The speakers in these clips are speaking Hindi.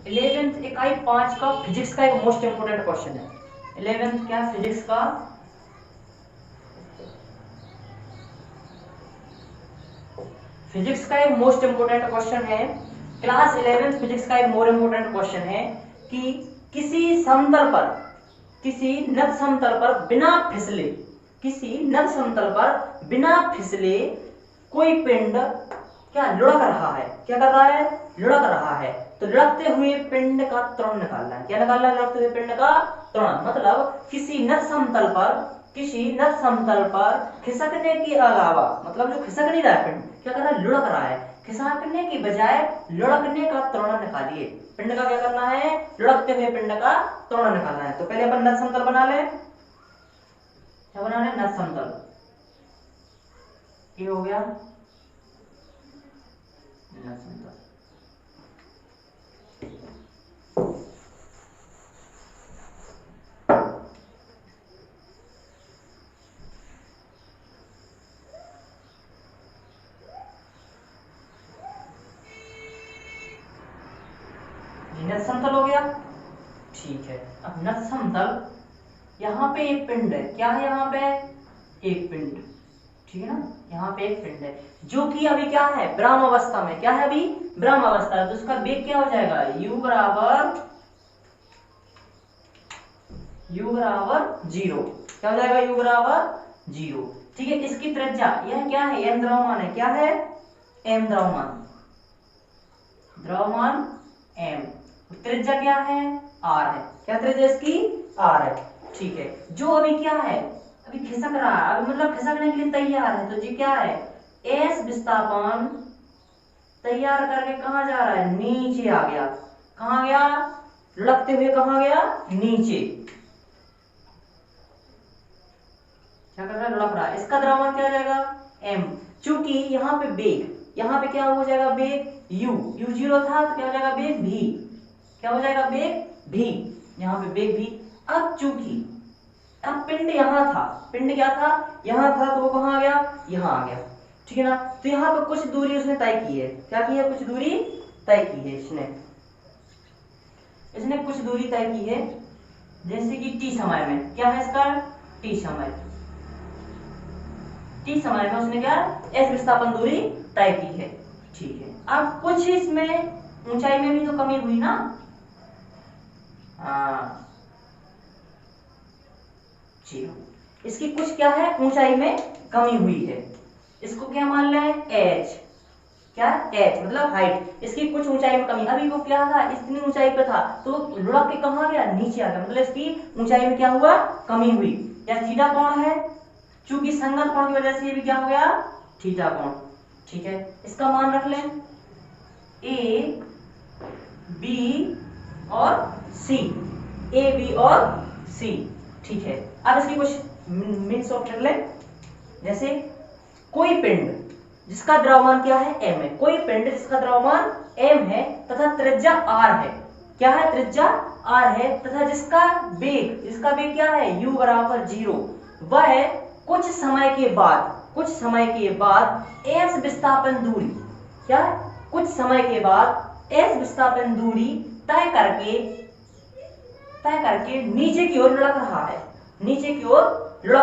11th इकाई 5 का फिजिक्स का एक मोस्ट इंपोर्टेंट क्वेश्चन है। 11th क्या फिजिक्स का एक मोस्ट इंपोर्टेंट क्वेश्चन है। क्लास 11th फिजिक्स का एक मोर इंपोर्टेंट क्वेश्चन है कि किसी समतल पर, किसी नत समतल पर बिना फिसले, किसी नत समतल पर बिना फिसले कोई पिंड क्या लुढ़क रहा है। क्या कर रहा है? लुढ़क रहा है। तो लुढ़कते हुए पिंड का त्वरण निकालना है। क्या निकालना है? लुढ़कते हुए पिंड का त्वरण। मतलब किसी नत समतल पर, किसी नत समतल पर खिसकने के अलावा, मतलब जो खिसक नहीं रहा है पिंड, क्या कर रहा है? लुढ़क रहा है। खिसकने की बजाय लुढ़कने का त्वरण निकालिए। पिंड का क्या करना है? लुढ़कते हुए पिंड का त्वरण निकालना है। तो पहले अपन नत समतल बना ले। क्या बनाना है? नत समतल। ये हो गया नत समतल। नत समतल हो गया। ठीक है, अब नत समतल, यहाँ पे एक पिंड है। क्या है यहाँ पे? एक पिंड। ठीक है ना, यहाँ पे एक पिंड है जो कि अभी क्या है? ब्राह्म अवस्था में। क्या है? अभी ब्राह्म अवस्था है। तो उसका वेग क्या हो जाएगा? u बराबर 0। क्या हो जाएगा? u बराबर 0। ठीक है, इसकी त्रिज्या यह क्या है? m द्रव्यमान है। क्या है? m द्रव्यमान, द्रव्यमान m। त्रिज्या क्या है? r है। क्या त्रिज्या इसकी? r है। ठीक है, जो अभी क्या है? अभी खिसक रहा है, अभी मतलब खिसकने के लिए तैयार है। तो जी क्या है? s विस्थापन तैयार करके कहाँ जा रहा है? नीचे आ गया। कहाँ गया? लुढ़कते हुए कहाँ गया? नीचे। क्या कर रहा है? लुढ़क रहा है। इसका द्रव्यमान क्या हो जाएगा? m। चूंकि यहाँ पे वेग, यहाँ पे क्या हो जाएगा? वेग u 0 था, तो क्या हो जाएगा? वेग v। क्या हो जाएगा? वेग v। यहाँ पे वेग v। अब चूंकि अब पिंड यहाँ था, पिंड क्या था? यहाँ था, तो वो कहाँ आ गया? यहाँ आ गया। ठीक है ना, तो यहाँ पर कुछ दूरी उसने तय की है। क्या की है? कुछ दूरी तय की है इसने कुछ दूरी तय की है। जैसे कि t समय में। क्या है इसका? t समय में उसने क्या? s विस्थापन दूरी तय की है। ठीक है, अब कुछ इसमें ऊंचाई में भी तो कमी हुई ना। हाँ, इसकी कुछ क्या है? ऊंचाई में कमी हुई है। इसको क्या मान लें? h। क्या? h मतलब हाइट। इसकी कुछ ऊंचाई में कमी। अभी वो क्या था? इतनी ऊंचाई पे था, तो लुढ़क के कहाँ गया? नीचे आ गया। मतलब इसकी ऊंचाई में क्या हुआ? कमी हुई। या थीटा कोण है, चूंकि संगत कोण की वजह से ये भी क्या हो गया? थीटा कोण। ठीक है, इसका मान रख लें a b और c, a b और c। ठीक है, अब इसकी कुछ मीन्स ऑफ रख लें। जैसे कोई पिंड जिसका द्रव्यमान क्या है? m है। कोई पिंड जिसका द्रव्यमान m है तथा त्रिज्या r है। क्या है? त्रिज्या r है, तथा जिसका वेग क्या है? u बराबर 0। वह कुछ समय के बाद s विस्थापन दूरी, क्या है? कुछ समय के बाद s विस्थापन दूरी तय करके नीचे की ओर लुढ़क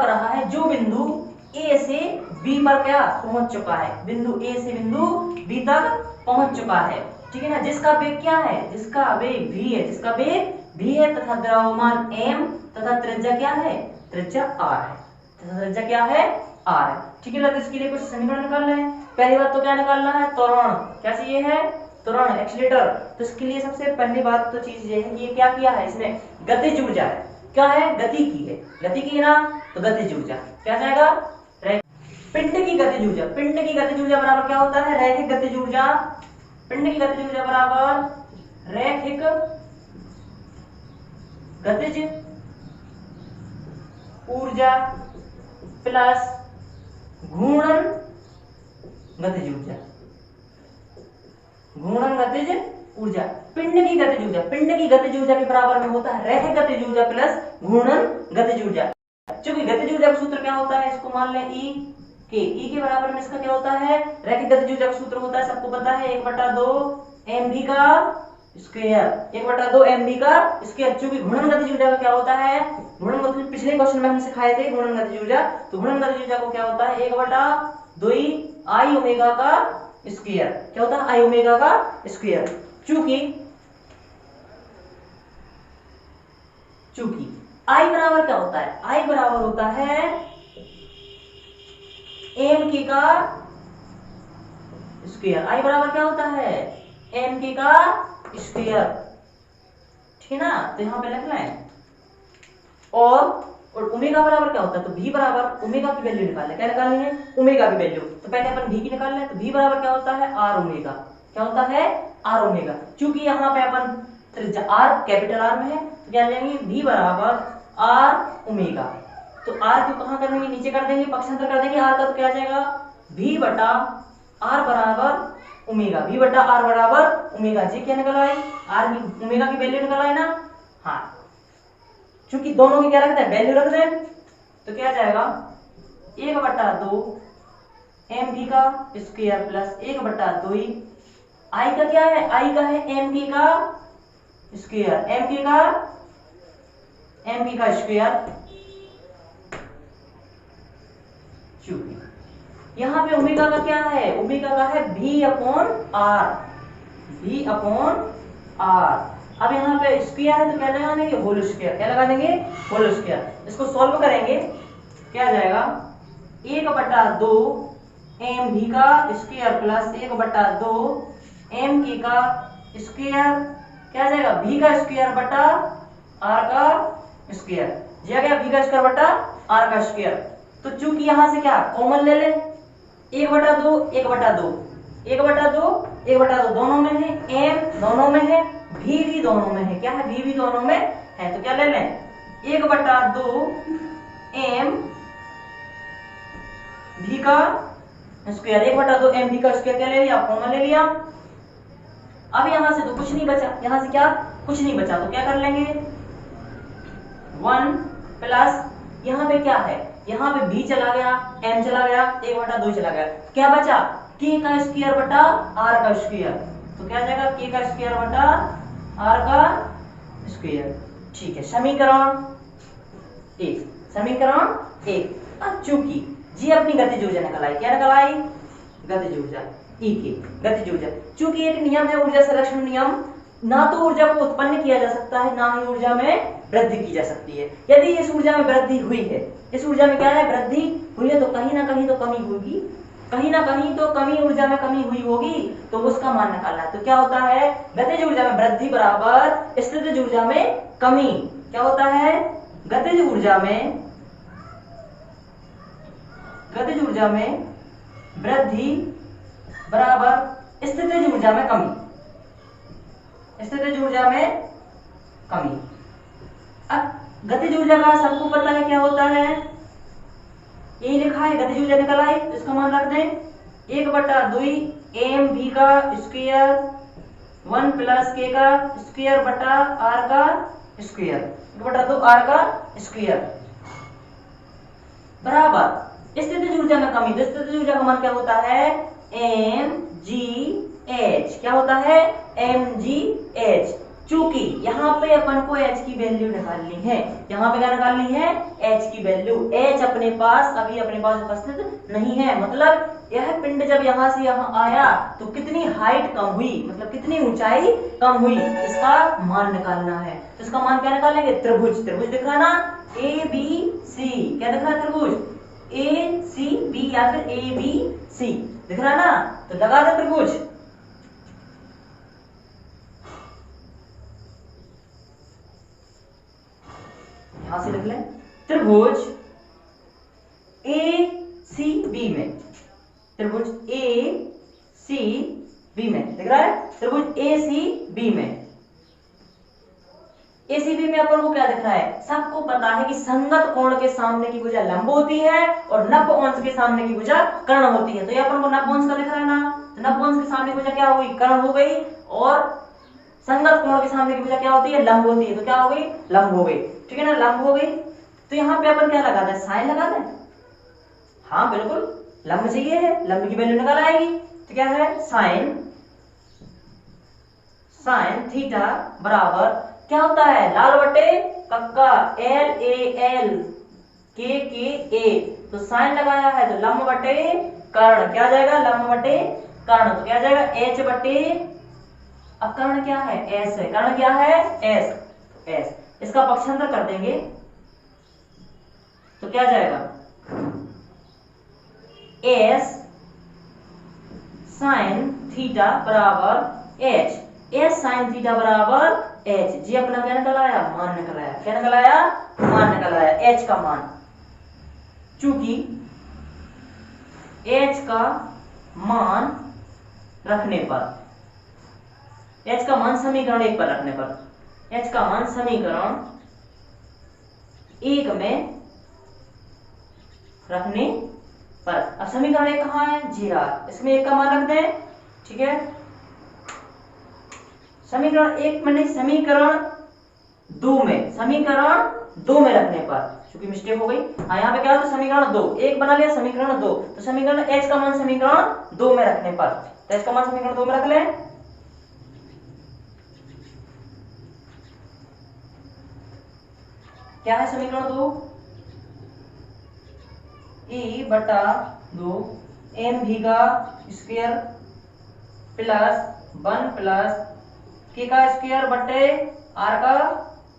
रहा है। जो बिंदु A से B पर क्या पहुंच चुका है? बिंदु A से बिंदु B तक पहुंच चुका है। ठीक है ना, जिसका वेग क्या है? जिसका वेग v है, तथा द्रव्यमान m तथा त्रिज्या क्या है? त्रिज्या r है। ठीक है, तो इसके लिए कुछ समीकरण निकाल रहे हैं। पहली बात तो क्या निकालना है? त्वरण। क्या चाहिए है? त्वरण, एक्सीलरेटर। तो इसके लिए सबसे पहली बात तो चीज ये है कि ये क्या किया है? इसने गतिज ऊर्जा है। क्या है? गति की है ना, तो गतिज ऊर्जा क्या जाएगा? पिंड की गतिज ऊर्जा बराबर क्या होता है? रैखिक गतिज ऊर्जा। पिंड की गतिज ऊर्जा बराबर रैखिक गतिज ऊर्जा प्लस घूर्णन गतिज ऊर्जा। पिंड की गतिज ऊर्जा के बराबर में होता है रैखिक गतिज ऊर्जा प्लस घूर्णन गतिज ऊर्जा। चूंकि गतिज ऊर्जा का सूत्र क्या होता है? इसको मान लें E के बराबर में इसका क्या होता है? रैखिक गतिज ऊर्जा का सूत्र होता है, सबको पता है, 1/2 mv का स्क्वायर 1/2 mv का स्क्वायर। चूंकि घूर्णन गतिज ऊर्जा का क्या होता है, घूर्णन गतिज पिछले क्वेश्चन में हमने सिखाए थे घूर्णन गतिज ऊर्जा, तो घूर्णन गतिज ऊर्जा को क्या होता है 1/2 आई ओमेगा का स्क्वायर। क्या होता है आई ओमेगा का स्क्वायर। चूंकि आई बराबर क्या होता है, आई बराबर होता है एम के का स्क्वायर। आई बराबर क्या होता है एम के का स्क्वायर, ठीक है ना। तो यहां पे लिख लें और ओमेगा बराबर क्या होता है, तो v बराबर ओमेगा की वैल्यू निकालना। क्या निकालनी है ओमेगा की वैल्यू। तो पहले अपन v की निकाल लें, तो v बराबर क्या होता है r ओमेगा। क्या होता है r ओमेगा। चूंकि यहाँ पे अपन r कैपिटल R में है तो क्या लेंगे v बराबर r ओमेगा। तो r को कहां कर देंगे नीचे कर देंगे, पक्षांतर कर देंगे r का, तो क्या आ जाएगा v बटा r बराबर ओमेगा। v बटा r बराबर ओमेगा। जी क्या निकल आई r की ओमेगा की वैल्यू निकल आई ना। हाँ चूंकि दोनों की क्या रखते हैं वैल्यू रख दें, तो क्या जाएगा 1/2 mv का स्क्वायर प्लस 1/2 आई का क्या है, आई का है mv का स्क्वायर, mv का स्क्वायर। चूंकि यहां पे ओमेगा का क्या है, ओमेगा का है v/r, v/r। अब यहाँ पे स्क्वायर है तो क्या लगा देंगे होल स्क्वायर। क्या लगा देंगे होल स्क्वायर। इसको सॉल्व करेंगे क्या जाएगा 1/2 mv का स्क्वायर प्लस 1/2 mk का स्क्वायर। क्या जाएगा v का स्क्वायर बटा r का स्क्वायर। जी आ गया v का स्क्वायर बटा r का स्क्वायर। तो चूंकि यहां से क्या कॉमन ले ले 1/2 1/2 1/2 1/2 दोनों में है, m दोनों में है, v भी दोनों में है। क्या है v भी दोनों में है, तो क्या ले लें 1/2 m v का स्क्वायर। 1/2 m v का स्क्वायर क्या ले लिया कॉमन ले लिया। अब यहां से तो कुछ नहीं बचा, यहां से क्या कुछ नहीं बचा, तो क्या कर लेंगे 1 प्लस यहाँ पे क्या है, यहाँ पे v चला गया, m चला गया, 1/2 चला गया, क्या बचा k का स्क्वायर बटा r का स्क्वायर। तो क्या जाएगा k का स्क्वायर बटा r का स्क्वायर। ठीक है समीकरण 1, समीकरण 1। अब चूंकि जी अपनी गतिज ऊर्जा निकल आई, क्या निकल आई गतिज ऊर्जा E की गतिज ऊर्जा। चूंकि एक नियम है ऊर्जा संरक्षण नियम, ना तो ऊर्जा को उत्पन्न किया जा सकता है ना ही ऊर्जा में वृद्धि की जा सकती है। यदि इस ऊर्जा में वृद्धि हुई है, इस ऊर्जा में क्या है वृद्धि हुई है, तो कहीं ना कहीं तो कमी होगी, कहीं ना कहीं तो कमी ऊर्जा में कमी हुई होगी, तो उसका मान निकालना है। तो क्या होता है गतिज ऊर्जा में वृद्धि बराबर स्थितिज ऊर्जा में कमी। क्या होता है गतिज ऊर्जा में वृद्धि बराबर स्थितिज ऊर्जा में कमी, स्थितिज ऊर्जा में कमी। अब गतिज ऊर्जा का सबको पता है क्या होता है, यही लिखा है गतिज ऊर्जा निकल आई, तो इसका मान रख दें 1/2 mv का स्क्वायर 1 प्लस k का स्क्वायर बटा r का स्क्वायर, 1/2 r का स्क्वायर बराबर स्थितिज ऊर्जा में कमी। तो स्थितिज ऊर्जा का मान क्या होता है mgh। क्या होता है mgh। चूंकि यहाँ पे अपन को h की वैल्यू निकालनी है, यहाँ पे क्या निकालनी है h की वैल्यू। h अपने पास अभी अपने पास उपस्थित नहीं है, मतलब यह पिंड जब यहाँ से यहाँ आया तो कितनी हाइट कम हुई, मतलब कितनी ऊंचाई कम हुई, इसका मान निकालना है। तो इसका मान क्या निकालेंगे त्रिभुज, त्रिभुज दिख रहा है ना ABC। क्या दिख रहा है त्रिभुज ACB या फिर ABC दिख रहा है ना, तो लगा दे त्रिभुज। यहां से लिख लें त्रिभुज ACB में, त्रिभुज ACB में दिख रहा है, त्रिभुज ACB में, ACB में अपन को क्या दिख रहा है, सबको पता है कि संगत कोण के सामने की भुजा लंब होती है और नब्ब अंश के सामने की भुजा कर्ण होती है। तो ये अपन को नब्ब अंश का दिख रहा है ना, तो नब्ब अंश के सामने की भुजा क्या हो गई कर्ण हो गई, और संगत कोण के सामने की भुजा क्या होती है लंब होती है, तो क्या हो गई लंब हो गई। ठीक है ना, लंब हो गई। तो यहाँ पे अपन क्या लगा दें साइन लगा दें। हाँ बिल्कुल लंब चाहिए है, लंब की वैल्यू निकल आएगी। तो क्या है साइन साइन थीटा बराबर क्या होता है, लाल बटे कक्का, LAL KKA, तो साइन लगाया है तो लंब बटे कर्ण, क्या जाएगा लंब बटे कर्ण, तो क्या जाएगा H बटे, अब कर्ण क्या है S है, कर्ण क्या है S, इसका पक्षांतर कर देंगे तो क्या जाएगा S साइन थीटा बराबर H, S साइन थीटा बराबर H, जी अपना क्या निकल आया, मान निकल आया, क्या निकल आया, मान निकल आया, H का मान, चूंकि H का मान रखने पर, H का मान समीकरण 1 पर रखने पर, H का मान समीकरण 1 में रखने पर, अब समीकरण 1 कहाँ है, जीरा, इसमें 1 का मान रख दें, ठीक है, समीकरण 1 में नहीं, समीकरण 2 में, समीकरण 2 में रखने पर, क्योंकि मिस्टेक हो गई, हाँ यहाँ पे क्या होता है समीकरण 2, 1 बना लिया, समीकरण 2, तो समीकरण H का मान समीकरण 2 में रखने पर, तो H का मान समीकरण 2 में रख लें, क्या है समीकरण 2, E बटा 2 mv का स्क्वायर प्लस 1 प्लस k का स्क्वायर बटे r का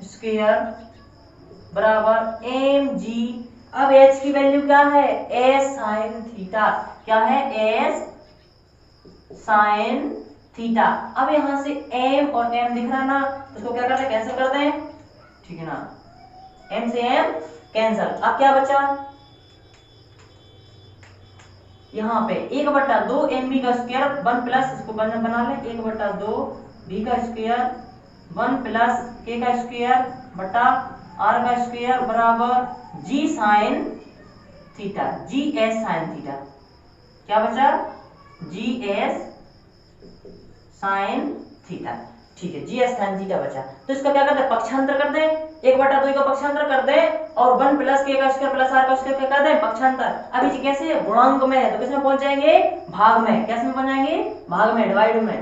स्क्वायर बराबर mg, अब h की वैल्यू क्या है, s साइन थीटा, क्या है s साइन थीटा, अब यहां से m और m दिख रहा ना, तो इसको क्या करते हैं, कैंसिल कर दें, ठीक है ना, m से m कैंसिल, अब क्या बचा, यहाँ पे 1/2 mv का स्क्वायर 1 प्लस, इसको बना लें 1/2 v का स्क्वायर 1 प्लस k का स्क्वायर बटा r का स्क्वायर बराबर g sine theta, gs sine theta, क्या बचा gs साइन थीटा, ठीक है, gs साइन थीटा बचा, तो इसका क्या करते हैं, पक्षांतर कर दें, 1/2 का पक्षांतर कर दें और 1 प्लस k का स्क्वायर प्लस r का स्क्वायर क्या कर दें, पक्षांतर, अभी जी कैसे है, गुणांक में है तो किस में पहुंच जाएंगे, भाग में, कैसे में पहुंच जाएंगे, भाग में, डिवाइड में,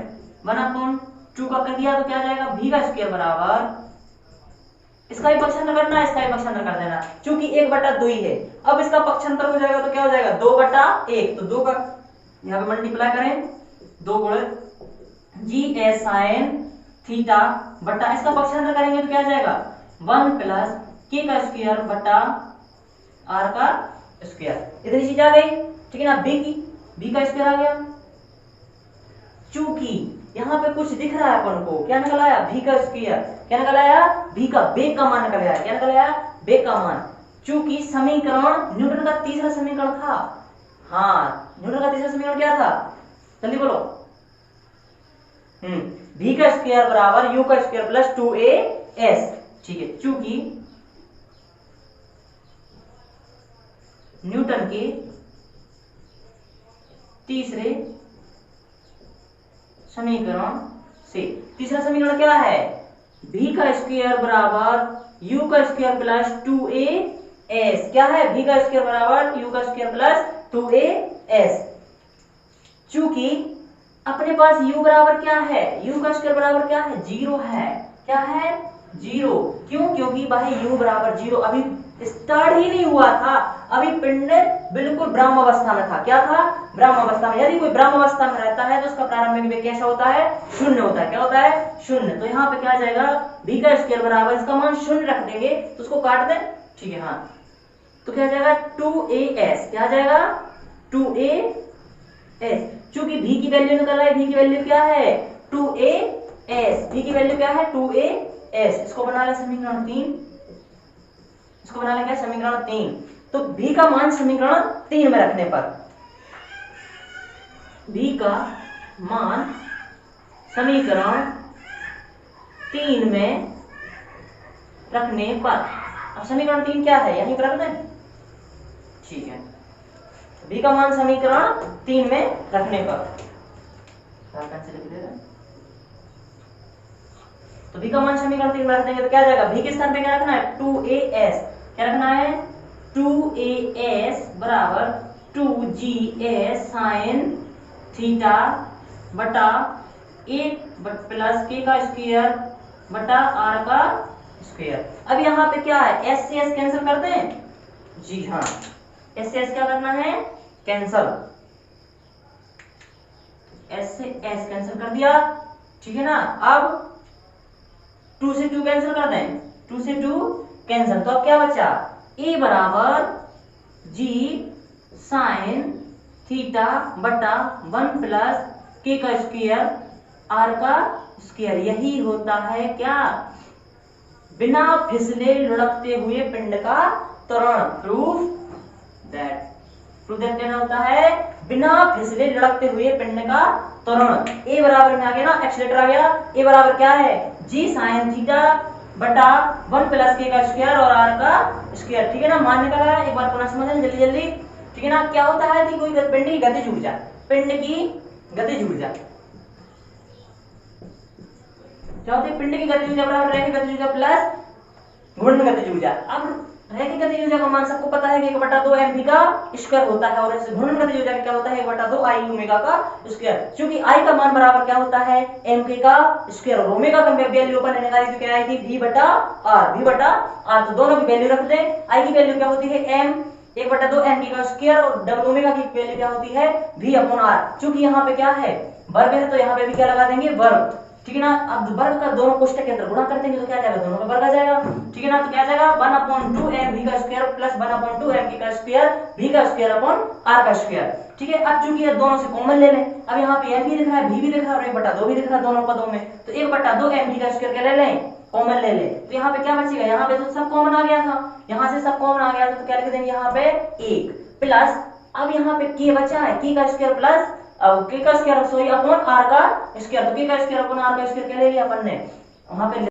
1/2 का कर दिया तो क्या जाएगा, v का स्क्वायर बराबर, इसका भी पक्षांतर करना है, इसका भी पक्षांतर कर देना, क्योंकि 1/2 ही है, अब इसका पक्षांतर हो जाएगा तो क्या हो जाएगा 2/1, तो 2 का यहाँ पे मल्टीप्लाई करें, 2 गुणे gs साइन थीटा बटा, इसका पक्षांतर करेंगे तो क्या जाएगा 1 प्लस k का स्क्वायर बटा r का स्क्वायर, इतनी चीज आ गई, ठीक है ना, b का स्क्वायर आ गया, चूंकि यहाँ पे कुछ दिख रहा है अपन को, क्या निकल आया, v का स्क्वायर, क्या निकल आया, v का बेग का मान निकल आया, क्या निकल आया, बेग का मान, चूंकि समीकरण न्यूटन का तीसरा समीकरण था, हाँ न्यूटन का तीसरा समीकरण क्या था, जल्दी बोलो, v का स्क्वायर बराबर u का स्क्वायर प्लस 2as, ठीक है, चूंकि न्यूटन के तीसरे समीकरण से, तीसरा समीकरण क्या है, v का स्क्वायर बराबर u का स्क्वायर प्लस 2as, क्या है, v का स्क्वायर बराबर u का स्क्वायर प्लस 2as, चूंकि अपने पास u बराबर क्या है, u का स्क्वायर बराबर क्या है, 0 है, क्या है 0, क्यों, क्योंकि भाई u बराबर 0 अभी स्टार्ट ही नहीं हुआ था, अभी पिंड बिल्कुल ब्रह्म अवस्था में था, क्या था, ब्रह्म अवस्था में, यदि कोई ब्रह्म अवस्था में रहता है तो उसका प्रारंभिक वेग कैसा होता है, शून्य होता है, क्या होता है, शून्य, तो यहाँ पे क्या आ जाएगा, v का स्क्वायर बराबर, इसका मान शून्य रख देंगे तो उसको काट दें, ठीक है, हाँ, तो क्या जाएगा 2as, क्या जाएगा 2as, चूंकि v की वैल्यू निकल रहा है, v की वैल्यू क्या है 2as, v की वैल्यू क्या है 2as, इसको बना ले समीकरण 3, इसको बना ले क्या, समीकरण 3, तो v का मान समीकरण 3 में रखने पर, v का मान समीकरण 3 में रखने पर, अब समीकरण 3 क्या है, यहीं पर रख दें, ठीक है, v का मान समीकरण 3 में रखने पर, तो v का मान समीकरण 3 में रख देंगे तो क्या जाएगा, v के स्थान पे क्या रखना है 2as, क्या रखना है 2as बराबर 2gs साइन थीटा बटा 1 बट प्लस के का स्क्वायर बटा आर का स्क्वायर। अब यहाँ पे क्या है, एस से एस कैंसिल कर दें, जी हाँ, एस से एस क्या करना है, कैंसल, एस से एस कैंसिल कर दिया, ठीक है ना। अब 2 से 2 कैंसिल कर दें, 2 से 2 कैंसिल, तो अब क्या बचा, ए बराबर जी साइन थीटा बटा 1 प्लस के का स्क्वायर आर का स्क्वायर। यही होता है क्या, बिना फिसले लुढ़कते हुए पिंड का त्वरण। प्रूफ दैट क्या होता है, बिना फिसले लुढ़कते हुए पिंड का त्वरण। ए बराबर में आ गया ना, एक्सीलरेटर आ गया, ए बराबर क्या है, जी साइन थीटा बटा 1 प्लस के का स्क्वायर और आर का स्क्वायर, ठीक है ना। मान्य करा है, एक बार पुनः समझें जल्दी जल्दी, ठीक है ना। क्या होता है कि कोई पिंड की गतिज ऊर्जा, पिंड की गतिज ऊर्जा क्या होती है, पिंड की गतिज ऊर्जा बराबर रैखिक गतिज ऊर्जा प्लस घूर्णन गतिज ऊर्जा। अब रैखिक गतिज ऊर्जा का मान सबको पता है कि 1/2 mv का स्क्वायर होता है, और इस घूर्णन गतिज ऊर्जा का क्या होता है, 1/2 i ओमेगा का स्क्वायर। क्योंकि i का मान बराबर क्या होता है, mk का स्क्वायर, और ओमेगा का वैल्यू अपन ने निकाली तो क्या आई थी, v/r, तो दोनों की वैल्यू रख दे। i की वैल्यू क्या होती है, m 1/2 mk का स्क्वायर, और डबल ओमेगा की वैल्यू क्या होती है, v/r। क्योंकि यहाँ पे क्या है, वर्ग है, तो यहाँ पे भी क्या लगा देंगे, वर्ग, ठीक है ना। अब वर्ग का दोनों कोष्टक के अंदर गुणा कर देंगे तो क्या जाएगा, दोनों का वर्ग आ जाएगा, ठीक है ना। तो क्या जाएगा, 1/2 mv का स्क्वायर प्लस 1/2 mk का स्क्वायर v का स्क्वायर अपॉन r का स्क्वायर, ठीक है। अब चूंकि ये दोनों से कॉमन ले लें, अब यहाँ पे m भी दिख रहा है, v भी दिख रहा है, और 1/2 भी दिख रहा है दोनों पदों में, तो 1/2 mv का स्क्वायर क्या ले लें, कॉमन ले लें। तो यहाँ पे क्या बचेगा, यहाँ पे तो सब कॉमन आ गया था, यहाँ से सब कॉमन आ गया था, तो क्या लिख देंगे यहाँ पे 1 प्लस, अब यहाँ पे k बचा है, k का स्क्वायर प्लस के का स्क्वायर सॉरी अपॉन आर का स्क्वायर, तो के का स्क्वायर अपॉन आर का स्क्वायर क्या ले लिया अपन ने, वहां पे